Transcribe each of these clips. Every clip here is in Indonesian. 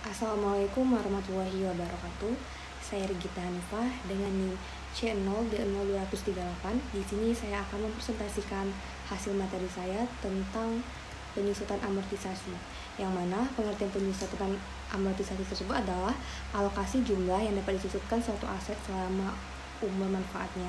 Assalamualaikum warahmatullahi wabarakatuh. Saya Regita Hanifah dengan NIM C0D0238. Di sini saya akan mempresentasikan hasil materi saya tentang penyusutan amortisasi. Yang mana pengertian penyusutan amortisasi tersebut adalah alokasi jumlah yang dapat disusutkan suatu aset selama umur manfaatnya.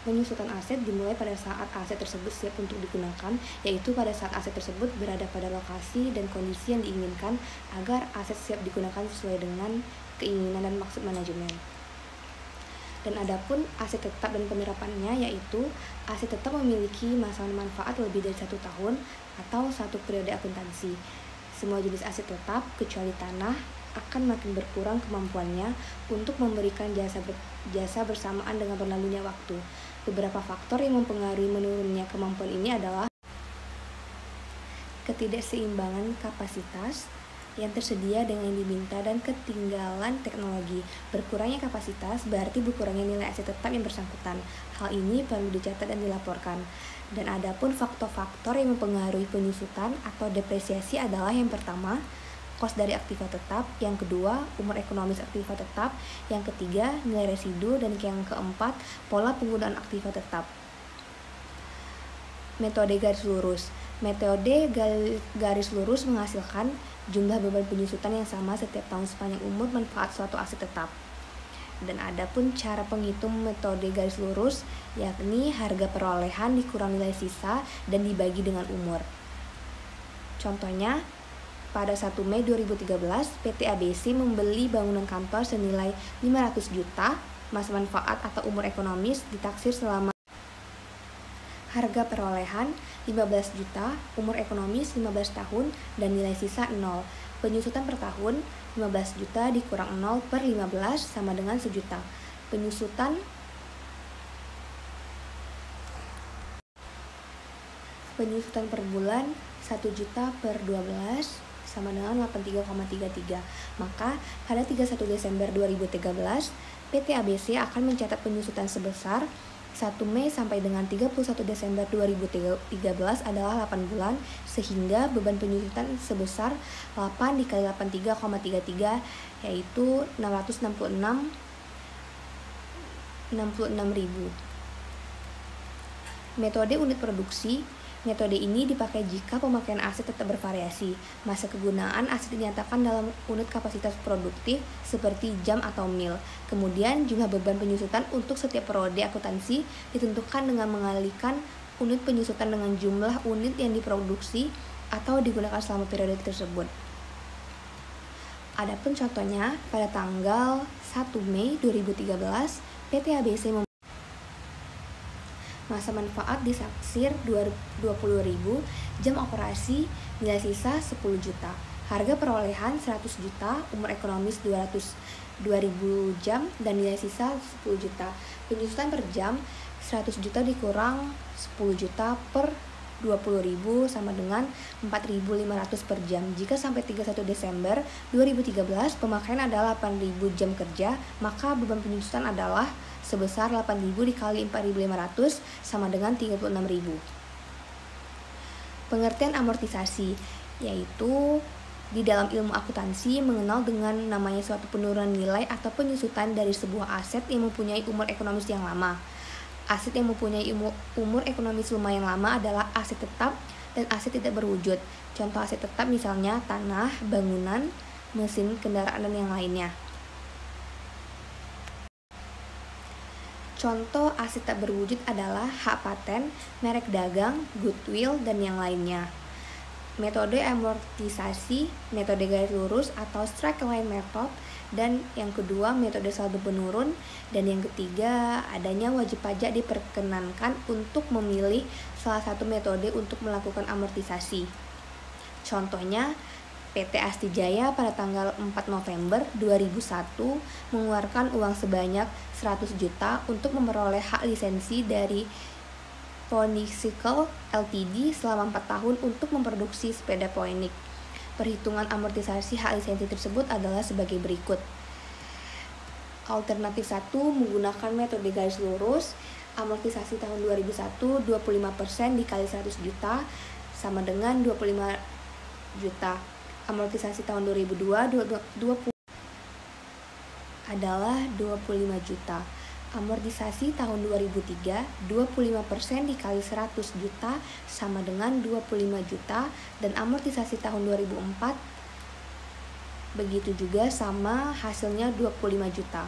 Penyusutan aset dimulai pada saat aset tersebut siap untuk digunakan, yaitu pada saat aset tersebut berada pada lokasi dan kondisi yang diinginkan agar aset siap digunakan sesuai dengan keinginan dan maksud manajemen. Dan adapun aset tetap dan penerapannya, yaitu aset tetap memiliki masa manfaat lebih dari 1 tahun atau 1 periode akuntansi. Semua jenis aset tetap kecuali tanah akan makin berkurang kemampuannya untuk memberikan jasa bersamaan dengan berlalunya waktu. Beberapa faktor yang mempengaruhi menurunnya kemampuan ini adalah ketidakseimbangan kapasitas yang tersedia dengan yang diminta dan ketinggalan teknologi. Berkurangnya kapasitas berarti berkurangnya nilai aset tetap yang bersangkutan. Hal ini perlu dicatat dan dilaporkan. Dan adapun faktor-faktor yang mempengaruhi penyusutan atau depresiasi adalah yang pertama, kos dari aktiva tetap, yang kedua, umur ekonomis aktiva tetap, yang ketiga, nilai residu, dan yang keempat, pola penggunaan aktiva tetap. Metode garis lurus. Metode garis lurus menghasilkan jumlah beban penyusutan yang sama setiap tahun sepanjang umur manfaat suatu aset tetap. Dan adapun cara penghitung metode garis lurus, yakni harga perolehan dikurang nilai sisa dan dibagi dengan umur. Contohnya, pada 1 Mei 2013, PT ABC membeli bangunan kantor senilai 500 juta, masa manfaat atau umur ekonomis ditaksir selama harga perolehan 15 juta, umur ekonomis 15 tahun, dan nilai sisa 0. Penyusutan per tahun 15 juta dikurang 0 per 15 sama dengan 1 juta. Penyusutan per bulan 1 juta per 12 sama dengan 83,33. Maka pada 31 Desember 2013, PT ABC akan mencatat penyusutan sebesar 1 Mei sampai dengan 31 Desember 2013 adalah 8 bulan, sehingga beban penyusutan sebesar 8 dikali 83,33 yaitu 666.000. Metode unit produksi. Metode ini dipakai jika pemakaian aset tetap bervariasi. Masa kegunaan aset dinyatakan dalam unit kapasitas produktif seperti jam atau mil. Kemudian jumlah beban penyusutan untuk setiap periode akuntansi ditentukan dengan mengalihkan unit penyusutan dengan jumlah unit yang diproduksi atau digunakan selama periode tersebut. Adapun contohnya, pada tanggal 1 Mei 2013, PT ABC masa manfaat disaksir 20.000, jam operasi nilai sisa 10 juta, harga perolehan 100 juta, umur ekonomis 2.000 jam, dan nilai sisa 10 juta. Penyusutan per jam 100 juta dikurang 10 juta per 20.000 sama dengan 4.500 per jam. Jika sampai 31 Desember 2013 pemakaian adalah 8.000 jam kerja, maka beban penyusutan adalah sebesar 8.000 dikali 4.500 sama dengan 36.000. Pengertian amortisasi, yaitu di dalam ilmu akuntansi mengenal dengan namanya suatu penurunan nilai atau penyusutan dari sebuah aset yang mempunyai umur ekonomis yang lama. Aset yang mempunyai umur ekonomis lumayan lama adalah aset tetap dan aset tidak berwujud. Contoh aset tetap misalnya tanah, bangunan, mesin, kendaraan, dan yang lainnya. Contoh aset tak berwujud adalah hak paten, merek dagang, goodwill, dan yang lainnya. Metode amortisasi, metode garis lurus atau straight line method, dan yang kedua metode saldo penurun, dan yang ketiga adanya wajib pajak diperkenankan untuk memilih salah satu metode untuk melakukan amortisasi. Contohnya, PT Astijaya pada tanggal 4 November 2001 mengeluarkan uang sebanyak 100 juta untuk memperoleh hak lisensi dari Ponycycle Ltd selama 4 tahun untuk memproduksi sepeda Ponyx. Perhitungan amortisasi hak lisensi tersebut adalah sebagai berikut. Alternatif 1 menggunakan metode garis lurus. Amortisasi tahun 2001 25% dikali 100 juta sama dengan 25 juta. amortisasi tahun 2020 adalah 25 juta. Amortisasi tahun 2003, 25% dikali 100 juta sama dengan 25 juta. Dan amortisasi tahun 2004, begitu juga sama, hasilnya 25 juta.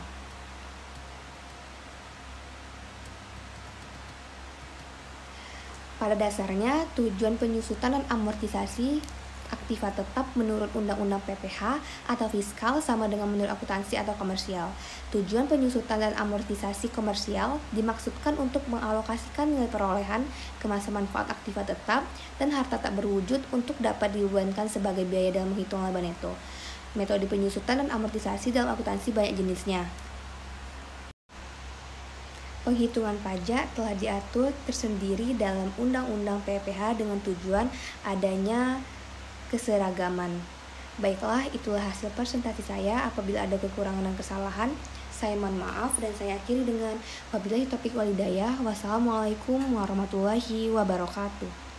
Pada dasarnya, tujuan penyusutan dan amortisasi aktiva tetap menurut Undang-Undang PPH atau fiskal sama dengan menurut akuntansi atau komersial. Tujuan penyusutan dan amortisasi komersial dimaksudkan untuk mengalokasikan nilai perolehan ke masa manfaat aktiva tetap dan harta tak berwujud untuk dapat dibebankan sebagai biaya dalam menghitung laba neto. Metode penyusutan dan amortisasi dalam akuntansi banyak jenisnya. Penghitungan pajak telah diatur tersendiri dalam Undang-Undang PPH dengan tujuan adanya keseragaman. Baiklah, itulah hasil presentasi saya. Apabila ada kekurangan dan kesalahan, saya mohon maaf dan saya akhiri dengan wabillahi taufiq walhidayah. Wassalamualaikum warahmatullahi wabarakatuh.